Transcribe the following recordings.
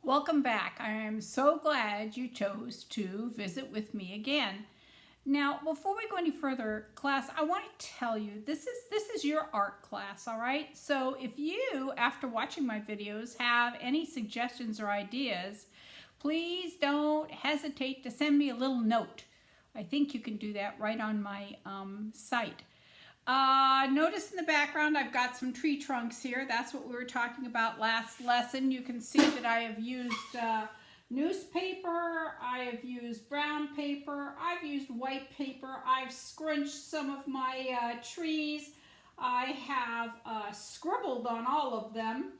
Welcome back. I am so glad you chose to visit with me again. Now, before we go any further, class, I want to tell you this is your art class, all right? So if you, after watching my videos, have any suggestions or ideas, please don't hesitate to send me a little note. I think you can do that right on my site. Notice in the background I've got some tree trunks here. That's what we were talking about last lesson. You can see that I have used newspaper, I have used brown paper, I've used white paper, I've scrunched some of my trees, I have scribbled on all of them,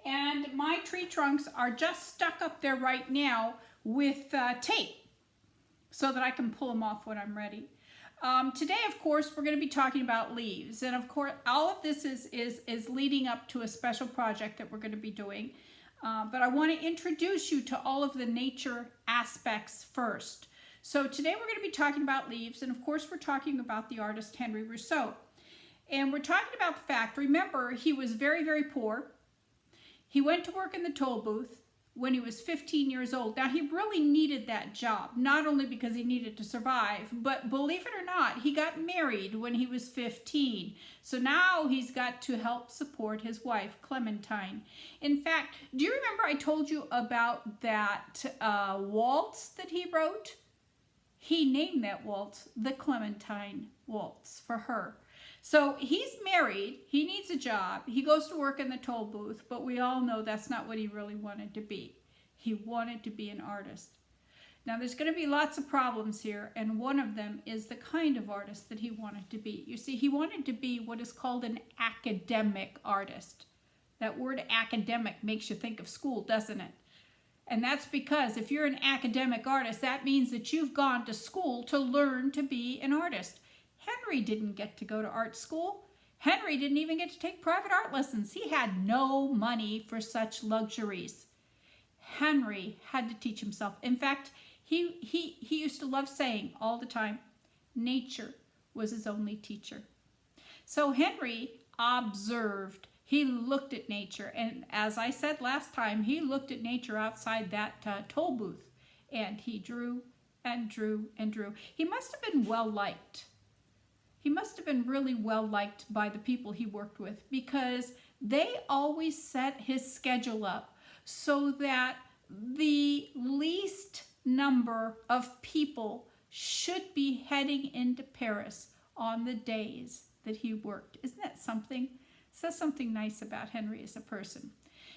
and my tree trunks are just stuck up there right now with tape so that I can pull them off when I'm ready. Today, of course, we're going to be talking about leaves, and of course, all of this is leading up to a special project that we're going to be doing. But I want to introduce you to all of the nature aspects first. So today we're going to be talking about leaves, and of course, we're talking about the artist Henri Rousseau. And we're talking about the fact, remember, he was very, very poor. He went to work in the toll booth when he was 15 years old. Now, he really needed that job, not only because he needed to survive, but believe it or not, he got married when he was 15. So now he's got to help support his wife, Clementine. In fact, do you remember I told you about that waltz that he wrote? He named that waltz the Clementine Waltz for her. So he's married, he needs a job, he goes to work in the toll booth, but we all know that's not what he really wanted to be. He wanted to be an artist. Now there's going to be lots of problems here, and one of them is the kind of artist that he wanted to be. You see, he wanted to be what is called an academic artist. That word academic makes you think of school, doesn't it? And that's because if you're an academic artist, that means that you've gone to school to learn to be an artist. Henri didn't get to go to art school. Henri didn't even get to take private art lessons. He had no money for such luxuries. Henri had to teach himself. In fact, he used to love saying all the time, nature was his only teacher. So Henri observed. He looked at nature. And as I said last time, he looked at nature outside that toll booth. And he drew and drew and drew. He must have been well liked. He must have been really well liked by the people he worked with, because they always set his schedule up so that the least number of people should be heading into Paris on the days that he worked. Isn't that something? It says something nice about Henri as a person.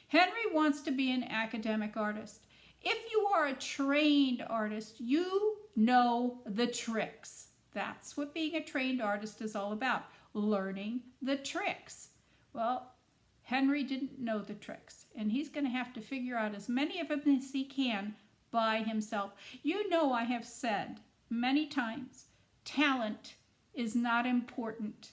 Henri wants to be an academic artist. If you are a trained artist, you know the tricks. That's what being a trained artist is all about, learning the tricks. Well, Henri didn't know the tricks, and he's going to have to figure out as many of them as he can by himself. You know, I have said many times, talent is not important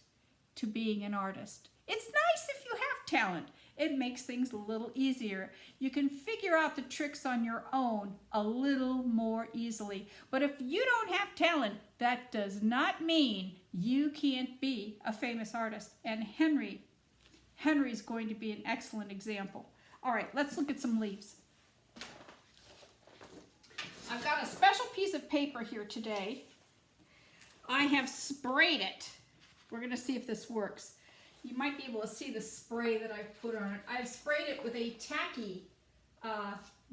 to being an artist. It's nice if you have talent. It makes things a little easier. You can figure out the tricks on your own a little more easily. But if you don't have talent, that does not mean you can't be a famous artist. And Henri's going to be an excellent example. All right, let's look at some leaves. I've got a special piece of paper here today. I have sprayed it. We're going to see if this works. You might be able to see the spray that I've put on it. I've sprayed it with a tacky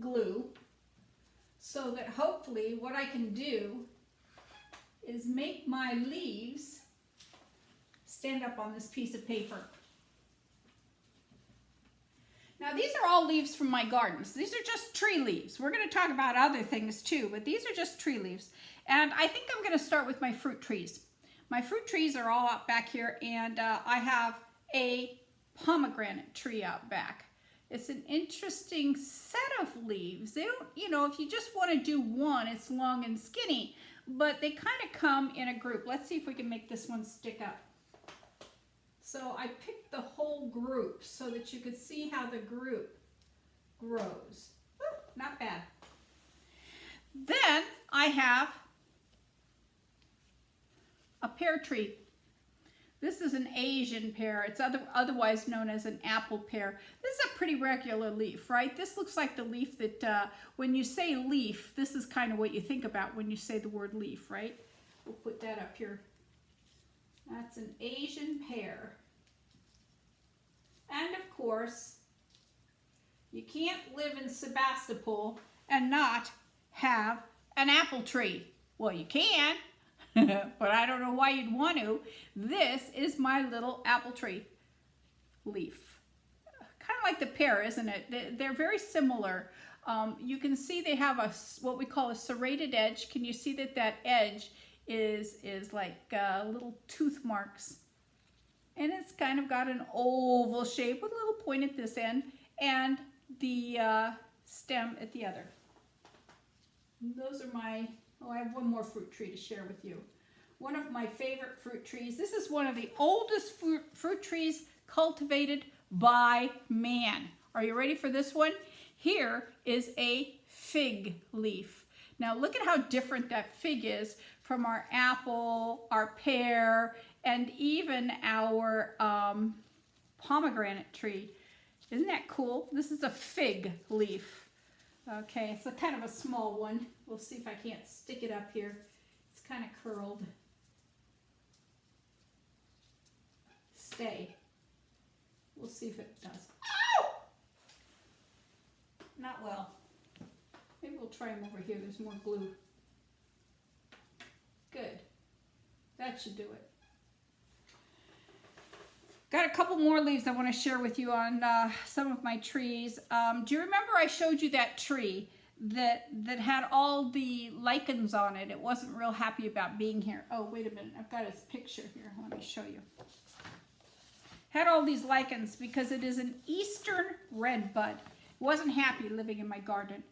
glue so that hopefully what I can do is make my leaves stand up on this piece of paper. Now these are all leaves from my gardens. These are just tree leaves. We're going to talk about other things too, but these are just tree leaves. And I think I'm going to start with my fruit trees. My fruit trees are all out back here, and I have a pomegranate tree out back. It's an interesting set of leaves. They don't, you know, if you just want to do one, it's long and skinny, but they kind of come in a group. Let's see if we can make this one stick up. So I picked the whole group so that you could see how the group grows. Woo, not bad. Then I have a pear tree. This is an Asian pear. It's otherwise known as an apple pear. This is a pretty regular leaf, right? This looks like the leaf that, when you say leaf, this is kind of what you think about when you say the word leaf, right? We'll put that up here. That's an Asian pear. And of course, you can't live in Sebastopol and not have an apple tree. Well, you can. But I don't know why you'd want to. This is my little apple tree leaf. Kind of like the pear, isn't it? They're very similar. You can see they have what we call a serrated edge. Can you see that that edge is like little tooth marks? And it's kind of got an oval shape with a little point at this end and the stem at the other. Those are my... Oh, I have one more fruit tree to share with you. One of my favorite fruit trees. This is one of the oldest fruit trees cultivated by man. Are you ready for this one? Here is a fig leaf. Now look at how different that fig is from our apple, our pear, and even our pomegranate tree. Isn't that cool? This is a fig leaf. Okay, it's a kind of a small one. We'll see if I can't stick it up here. It's kind of curled. Stay. We'll see if it does. Ow! Not well. Maybe we'll try them over here. There's more glue. Good. That should do it. Got a couple more leaves I want to share with you on some of my trees. Do you remember I showed you that tree that had all the lichens on it? It wasn't real happy about being here. Oh, wait a minute. I've got its picture here. Let me show you. Had all these lichens because it is an eastern redbud. It wasn't happy living in my garden.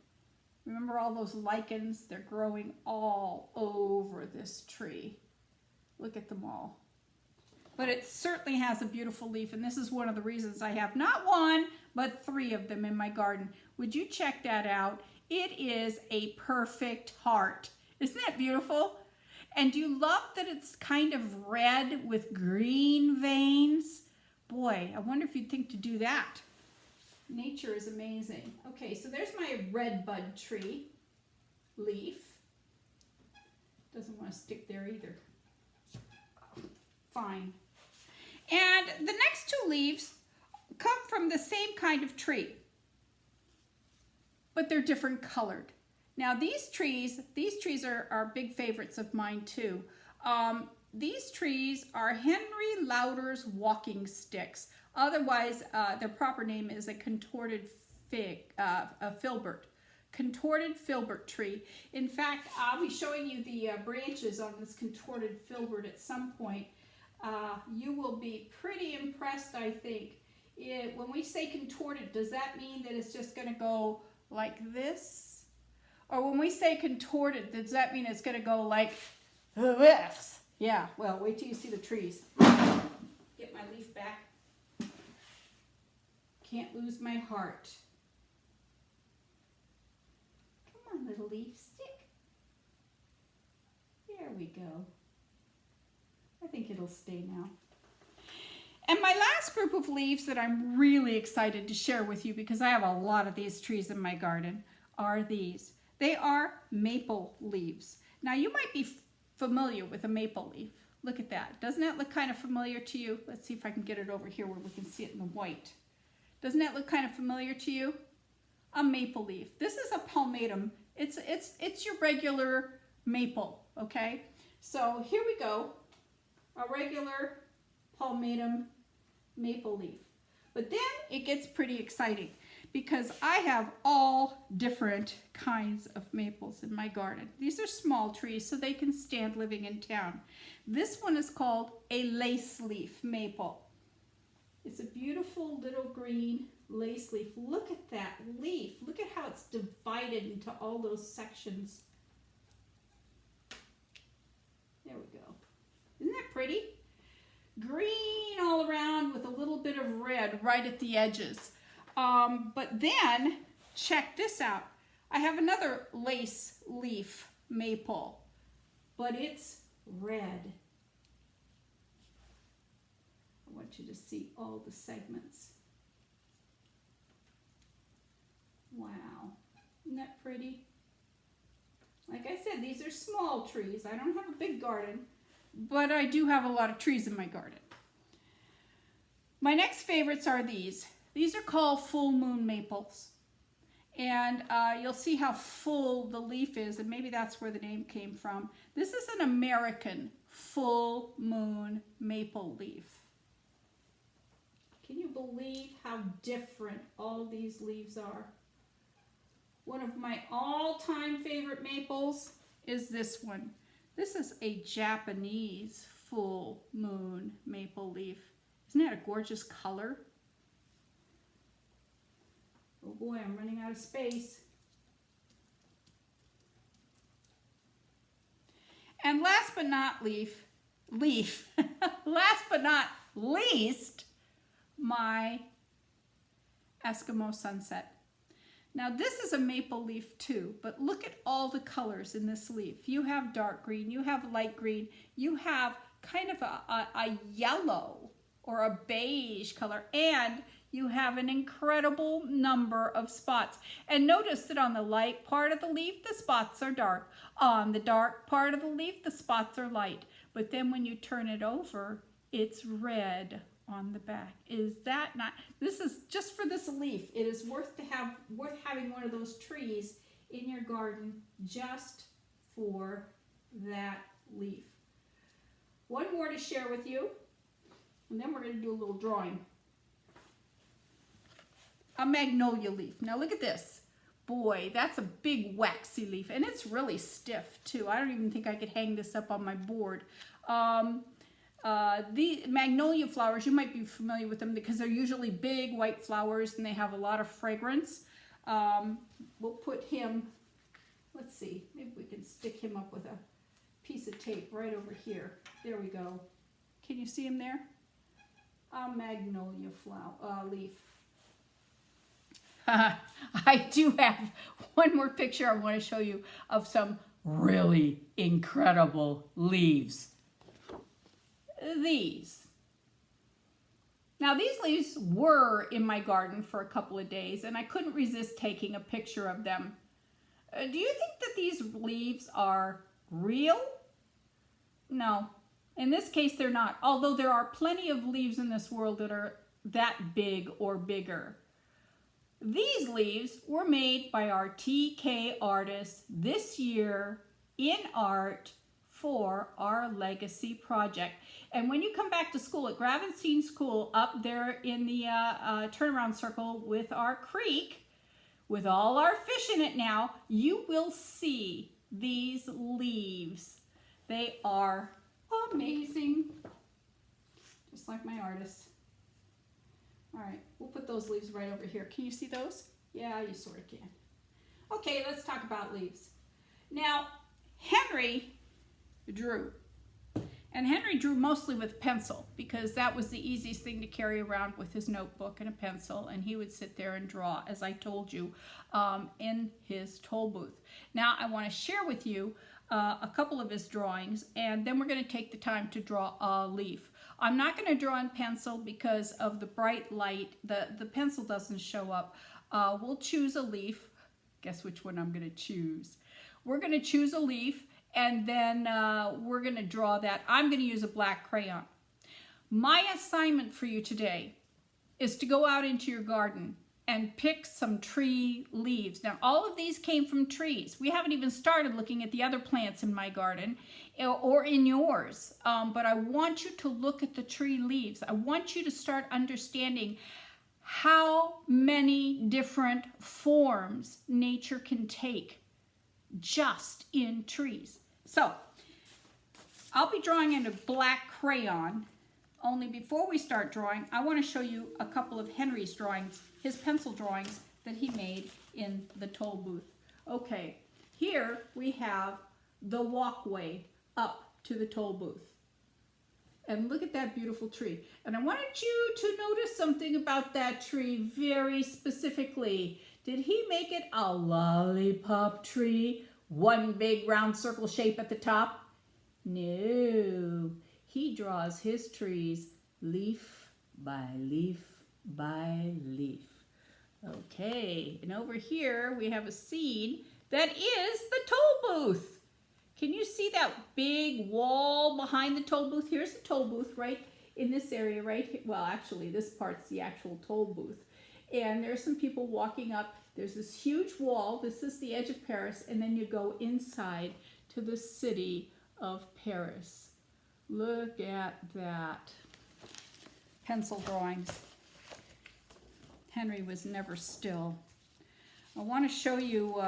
Remember all those lichens? They're growing all over this tree. Look at them all. But it certainly has a beautiful leaf, and this is one of the reasons I have not one, but 3 of them in my garden. Would you check that out? It is a perfect heart. Isn't that beautiful? And do you love that it's kind of red with green veins? Boy, I wonder if you'd think to do that. Nature is amazing. Okay, so there's my redbud tree leaf. Doesn't want to stick there either. Fine. And the next 2 leaves come from the same kind of tree, but they're different colored. Now these trees are big favorites of mine too. These trees are Henri Rousseau's walking sticks. Otherwise, their proper name is a contorted filbert. Contorted filbert tree. In fact, I'll be showing you the branches on this contorted filbert at some point. You will be pretty impressed, I think. When we say contorted, does that mean that it's just going to go like this? Or when we say contorted, does that mean it's going to go like this? Yeah, well, wait till you see the trees. Get my leaf back. Can't lose my heart. Come on, little leaf, stick. There we go. I think it'll stay now. And my last group of leaves that I'm really excited to share with you, because I have a lot of these trees in my garden, are these. They are maple leaves. Now you might be familiar with a maple leaf. Look at that. Doesn't that look kind of familiar to you? Let's see if I can get it over here where we can see it in the white. Doesn't that look kind of familiar to you? A maple leaf. This is a palmatum. It's your regular maple, okay? So here we go. A regular palmatum maple leaf. But then it gets pretty exciting because I have all different kinds of maples in my garden. These are small trees, so they can stand living in town. This one is called a lace leaf maple. It's a beautiful little green lace leaf. Look at that leaf. Look at how it's divided into all those sections. There we go. Isn't that pretty? Green all around with a little bit of red right at the edges. But then, check this out. I have another lace leaf maple, but it's red. want you to see all the segments. Wow, isn't that pretty? Like I said, these are small trees. I don't have a big garden, but I do have a lot of trees in my garden. My next favorites are these. These are called full moon maples. And you'll see how full the leaf is, and maybe that's where the name came from. This is an American full moon maple leaf. Can you believe how different all these leaves are? One of my all-time favorite maples is this one. This is a Japanese full moon maple leaf. Isn't that a gorgeous color? Oh boy, I'm running out of space. And last but not last but not least, my Eskimo sunset. Now this is a maple leaf too, but look at all the colors in this leaf. You have dark green, you have light green, you have kind of a yellow or a beige color, and you have an incredible number of spots. And notice that on the light part of the leaf, the spots are dark. On the dark part of the leaf, the spots are light. But then when you turn it over, it's red on the back. Is that not? This is just for this leaf. It is worth having one of those trees in your garden just for that leaf. One more to share with you, and then we're going to do a little drawing. A magnolia leaf. Now look at this. Boy, that's a big waxy leaf, and it's really stiff too. I don't even think I could hang this up on my board. The magnolia flowers, you might be familiar with them because they're usually big white flowers and they have a lot of fragrance. We'll put him, let's see, maybe we can stick him up with a piece of tape right over here. There we go. Can you see him there? A magnolia flower leaf. I do have one more picture I want to show you of some really incredible leaves. These. Now these leaves were in my garden for a couple of days and I couldn't resist taking a picture of them. Do you think that these leaves are real? No. In this case they're not, although there are plenty of leaves in this world that are that big or bigger. These leaves were made by our TK artists this year in art for our legacy project. And when you come back to school at Gravenstein School up there in the turnaround circle with our creek, with all our fish in it now, you will see these leaves. They are amazing, just like my artists. All right, we'll put those leaves right over here. Can you see those? Yeah, you sort of can. Okay, let's talk about leaves. Now, Henri drew. And Henri drew mostly with pencil because that was the easiest thing to carry around with his notebook and a pencil. And he would sit there and draw, as I told you, in his toll booth. Now, I want to share with you a couple of his drawings, and then we're going to take the time to draw a leaf. I'm not going to draw in pencil because of the bright light. The pencil doesn't show up. We'll choose a leaf. Guess which one I'm going to choose. We're going to choose a leaf, and then we're going to draw that. I'm going to use a black crayon. My assignment for you today is to go out into your garden and pick some tree leaves. Now, all of these came from trees. We haven't even started looking at the other plants in my garden or in yours, but I want you to look at the tree leaves. I want you to start understanding how many different forms nature can take just in trees. So, I'll be drawing in a black crayon. Only before we start drawing, I want to show you a couple of Henri's drawings, his pencil drawings that he made in the toll booth. Okay, here we have the walkway up to the toll booth. And look at that beautiful tree. And I wanted you to notice something about that tree very specifically. Did he make it a lollipop tree? One big round circle shape at the top? No. He draws his trees leaf by leaf by leaf. Okay, and over here we have a scene that is the toll booth. Can you see that big wall behind the toll booth? Here's the toll booth right in this area, right? Well, actually, this part's the actual toll booth. And there's some people walking up. There's this huge wall. This is the edge of Paris, and then you go inside to the city of Paris. Look at that. Pencil drawings. Henry was never still. I want to show you,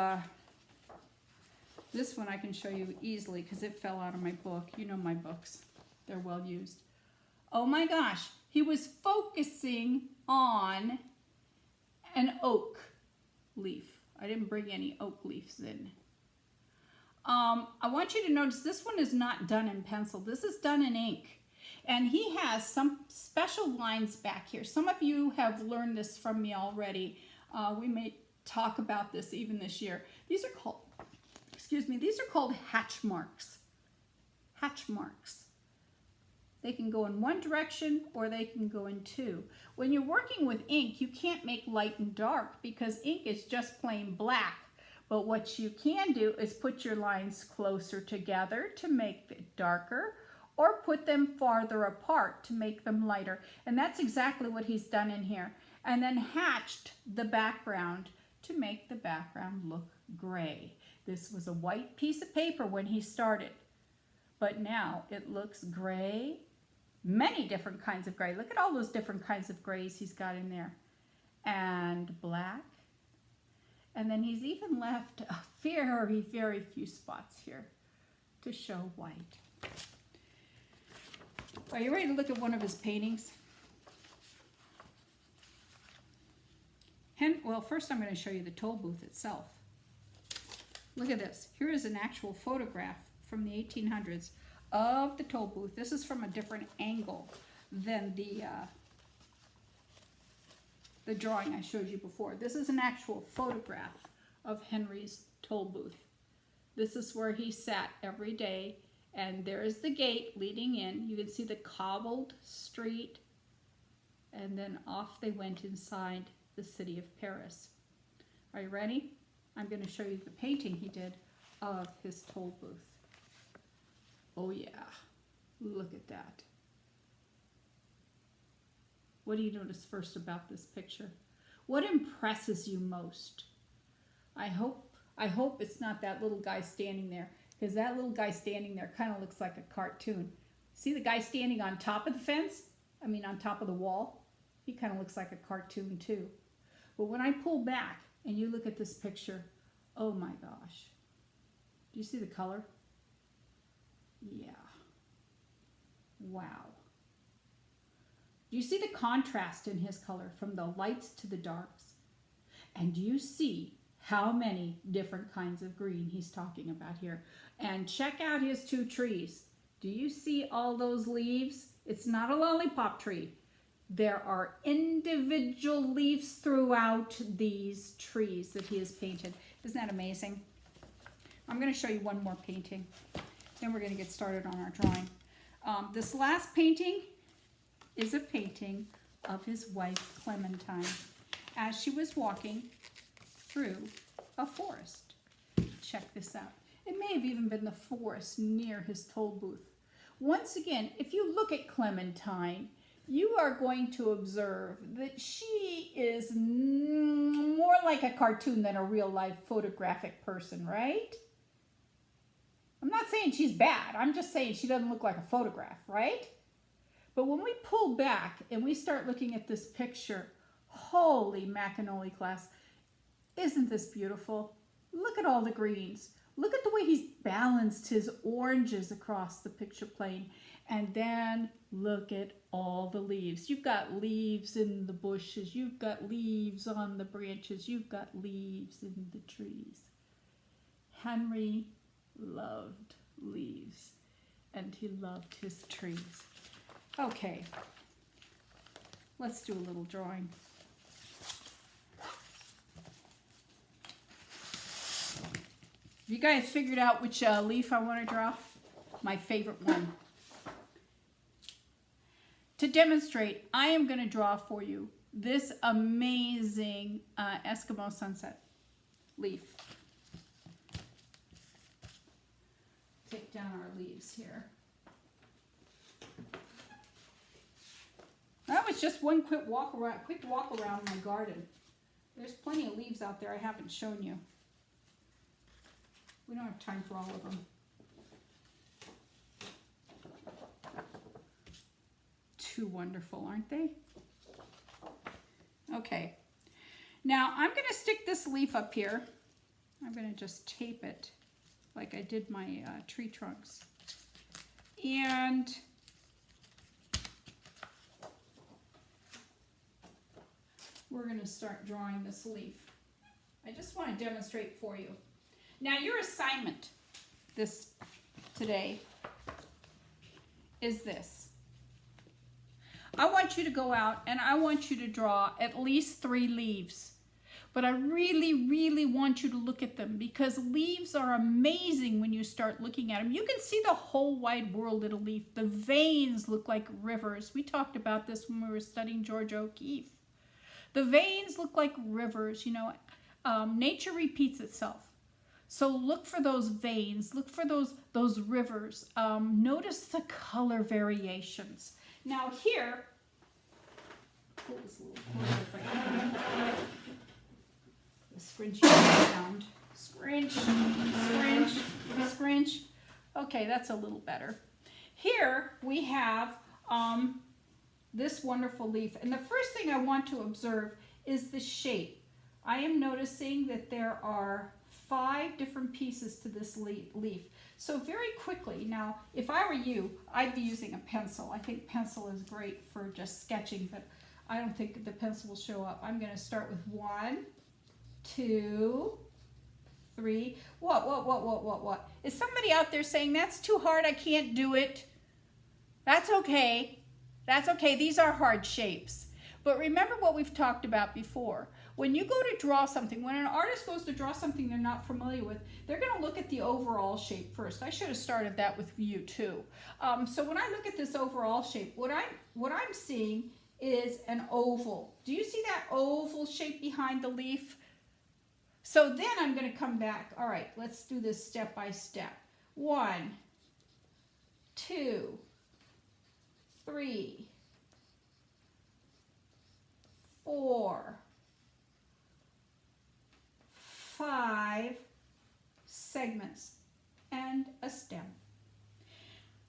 this one I can show you easily because it fell out of my book. You know my books. They're well used. Oh my gosh, he was focusing on an oak leaf. I didn't bring any oak leaves in. I want you to notice this one is not done in pencil. This is done in ink. And he has some special lines back here. Some of you have learned this from me already. We may talk about this even this year. These are called, these are called hatch marks. Hatch marks. They can go in one direction or they can go in two. When you're working with ink, you can't make light and dark because ink is just plain black. But what you can do is put your lines closer together to make it darker, or put them farther apart to make them lighter. And that's exactly what he's done in here. And then hatched the background to make the background look gray. This was a white piece of paper when he started, but now it looks gray. Many different kinds of gray. Look at all those different kinds of grays he's got in there. And black. And then he's even left a very, very few spots here to show white. Are you ready to look at one of his paintings? Well, first I'm going to show you the toll booth itself. Look at this. Here is an actual photograph from the 1800s of the toll booth. This is from a different angle than the drawing I showed you before. This is an actual photograph of Henry's toll booth. This is where he sat every day. And there's the gate leading in. You can see the cobbled street. And then off they went inside the city of Paris. Are you ready? I'm going to show you the painting he did of his toll booth. Oh yeah, look at that. What do you notice first about this picture? What impresses you most? I hope it's not that little guy standing there. Because that little guy standing there kind of looks like a cartoon. See the guy standing on top of the fence? I mean on top of the wall? He kind of looks like a cartoon too. But when I pull back and you look at this picture, oh my gosh. Do you see the color? Yeah. Wow. Do you see the contrast in his color from the lights to the darks? And do you see how many different kinds of green he's talking about here? And check out his two trees. Do you see all those leaves? It's not a lollipop tree. There are individual leaves throughout these trees that he has painted. Isn't that amazing? I'm going to show you one more painting. Then we're going to get started on our drawing. This last painting is a painting of his wife Clementine as she was walking through a forest. Check this out. It may have even been the forest near his toll booth. Once again, if you look at Clementine, you are going to observe that she is more like a cartoon than a real life photographic person, right? I'm not saying she's bad. I'm just saying she doesn't look like a photograph, right? But when we pull back and we start looking at this picture, holy macanoli class, isn't this beautiful? Look at all the greens. Look at the way he's balanced his oranges across the picture plane. And then look at all the leaves. You've got leaves in the bushes. You've got leaves on the branches. You've got leaves in the trees. Henry loved leaves, and he loved his trees. Okay, let's do a little drawing. You guys figured out which leaf I want to draw? My favorite one. To demonstrate, I am going to draw for you this amazing Eskimo sunset leaf. Take down our leaves here. That was just one quick walk around my garden. There's plenty of leaves out there I haven't shown you. We don't have time for all of them. Too wonderful, aren't they? Okay. Now I'm going to stick this leaf up here. I'm going to just tape it like I did my tree trunks. And we're going to start drawing this leaf. I just want to demonstrate for you. Now your assignment today is this. I want you to go out and I want you to draw at least 3 leaves. But I really, really want you to look at them because leaves are amazing when you start looking at them. You can see the whole wide world in a leaf. The veins look like rivers. We talked about this when we were studying George O'Keeffe. The veins look like rivers, you know. Nature repeats itself. So look for those veins, look for those rivers. Notice the color variations. Now here, pull this a little closer if I can. The scrunchie sound. Scrunch, scrunch, scrunch. Okay, that's a little better. Here we have this wonderful leaf. And the first thing I want to observe is the shape. I am noticing that there are 5 different pieces to this leaf. So very quickly, now, if I were you, I'd be using a pencil. I think pencil is great for just sketching, but I don't think the pencil will show up. I'm going to start with 1, 2, 3. What? Is somebody out there saying, that's too hard, I can't do it? That's okay. That's okay. These are hard shapes. But remember what we've talked about before. When you go to draw something, when an artist goes to draw something they're not familiar with, they're going to look at the overall shape first. I should have started that with you too. So when I look at this overall shape, what I'm seeing is an oval. Do you see that oval shape behind the leaf? So then I'm going to come back. All right, let's do this step by step. 1, 2, 3, 4, 5 segments and a stem.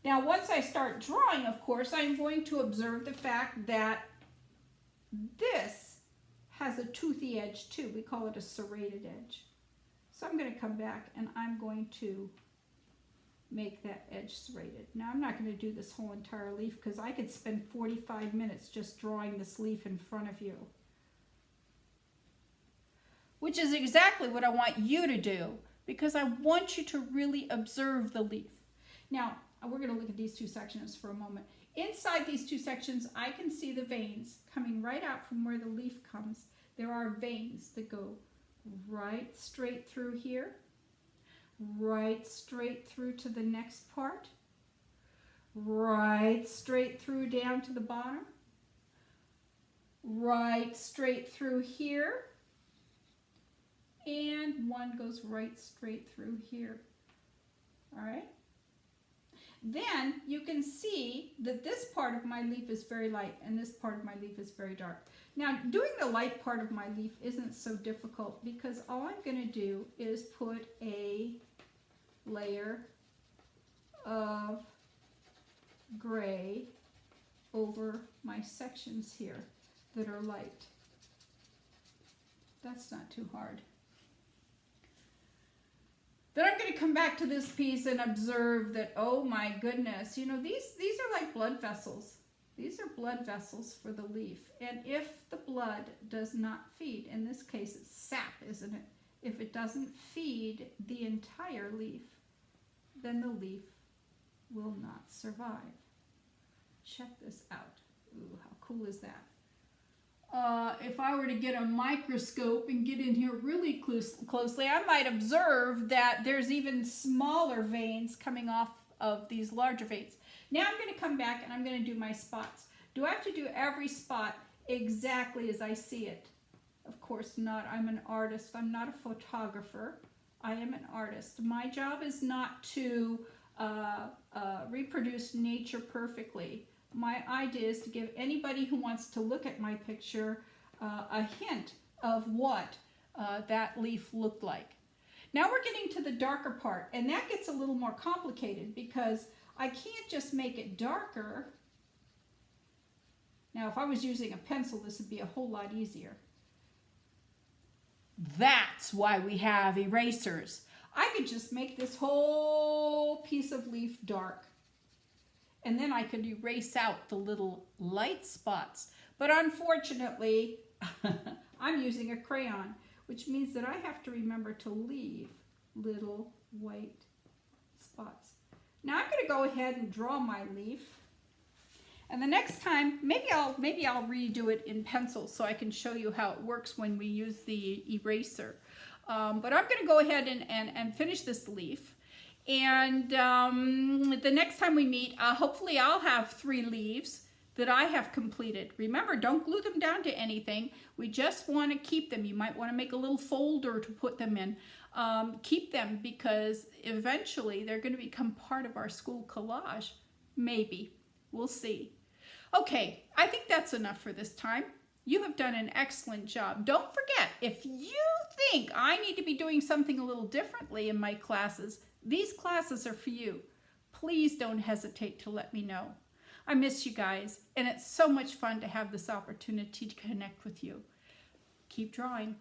Now once I start drawing, of course, I'm going to observe the fact that this has a toothy edge too. We call it a serrated edge. So I'm going to come back and I'm going to make that edge serrated. Now I'm not going to do this whole entire leaf because I could spend 45 minutes just drawing this leaf in front of you. Which is exactly what I want you to do because I want you to really observe the leaf. Now, we're going to look at these 2 sections for a moment. Inside these 2 sections, I can see the veins coming right out from where the leaf comes. There are veins that go right straight through here, right straight through to the next part, right straight through down to the bottom, right straight through here, and one goes right straight through here. All right? Then you can see that this part of my leaf is very light and this part of my leaf is very dark. Now, doing the light part of my leaf isn't so difficult because all I'm going to do is put a layer of gray over my sections here that are light. That's not too hard. Then I'm going to come back to this piece and observe that, oh my goodness, you know, these are like blood vessels. These are blood vessels for the leaf. And if the blood does not feed, in this case it's sap, isn't it? If it doesn't feed the entire leaf, then the leaf will not survive. Check this out. Ooh, how cool is that? If I were to get a microscope and get in here really closely, I might observe that there's even smaller veins coming off of these larger veins. Now I'm going to come back and I'm going to do my spots. Do I have to do every spot exactly as I see it? Of course not. I'm an artist. I'm not a photographer. I am an artist. My job is not to reproduce nature perfectly. My idea is to give anybody who wants to look at my picture a hint of what that leaf looked like. Now we're getting to the darker part, and that gets a little more complicated because I can't just make it darker. Now if I was using a pencil, this would be a whole lot easier. That's why we have erasers. I could just make this whole piece of leaf dark. And then I could erase out the little light spots. But unfortunately, I'm using a crayon, which means that I have to remember to leave little white spots. Now I'm going to go ahead and draw my leaf. And the next time, maybe I'll redo it in pencil so I can show you how it works when we use the eraser. But I'm going to go ahead and finish this leaf. And the next time we meet, hopefully I'll have 3 leaves that I have completed. Remember, don't glue them down to anything. We just want to keep them. You might want to make a little folder to put them in. Keep them because eventually they're going to become part of our school collage. Maybe. We'll see. Okay, I think that's enough for this time. You have done an excellent job. Don't forget, if you think I need to be doing something a little differently in my classes, these classes are for you. Please don't hesitate to let me know. I miss you guys, and it's so much fun to have this opportunity to connect with you. Keep drawing.